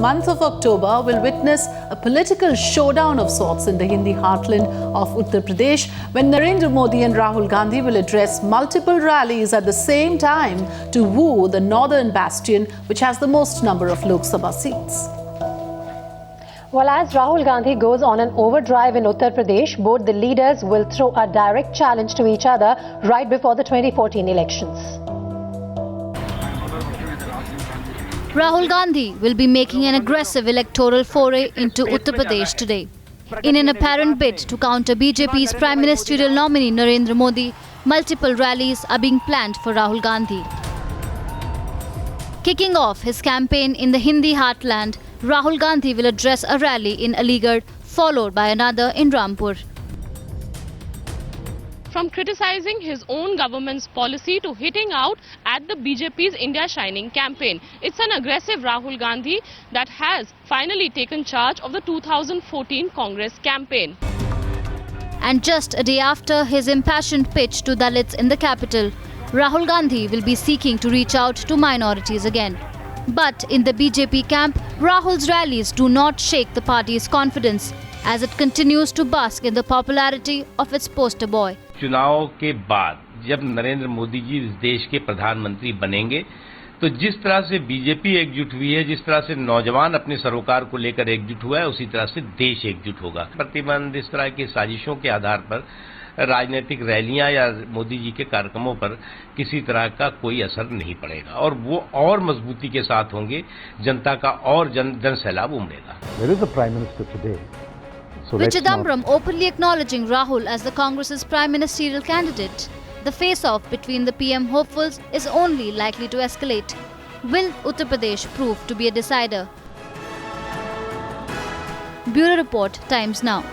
month of October will witness a political showdown of sorts in the Hindi heartland of Uttar Pradesh when Narendra Modi and Rahul Gandhi will address multiple rallies at the same time to woo the northern bastion, which has the most number of Lok Sabha seats. Well, as Rahul Gandhi goes on an overdrive in Uttar Pradesh, both the leaders will throw a direct challenge to each other right before the 2014 elections. Rahul Gandhi will be making an aggressive electoral foray into Uttar Pradesh today. In an apparent bid to counter BJP's Prime Ministerial nominee Narendra Modi, multiple rallies are being planned for Rahul Gandhi. Kicking off his campaign in the Hindi heartland, Rahul Gandhi will address a rally in Aligarh, followed by another in Rampur. From criticizing his own government's policy to hitting out at the BJP's India Shining campaign. It's an aggressive Rahul Gandhi that has finally taken charge of the 2014 Congress campaign. And just a day after his impassioned pitch to Dalits in the capital, Rahul Gandhi will be seeking to reach out to minorities again. But in the BJP camp, Rahul's rallies do not shake the party's confidence as it continues to bask in the popularity of its poster boy. चुनाव के बाद जब नरेंद्र मोदी जी इस देश के प्रधानमंत्री बनेंगे तो जिस तरह से बीजेपी एकजुट हुई है, जिस तरह से नौजवान अपने सरोकार को लेकर एकजुट हुआ है, उसी तरह से देश एकजुट होगा। प्रतिबंध इस तरह की साजिशों के आधार पर राजनीतिक रैलियां या मोदी जी के कार्यक्रमों पर किसी तरह का कोई असर नहीं पड़ेगा और वो और मजबूती के साथ होंगे, जनता का और जन सैलाब उमड़ेगा। There is a prime minister today. With Chidambaram openly acknowledging Rahul as the Congress's prime ministerial candidate, the face-off between the PM hopefuls is only likely to escalate. Will Uttar Pradesh prove to be a decider? Bureau Report, Times Now.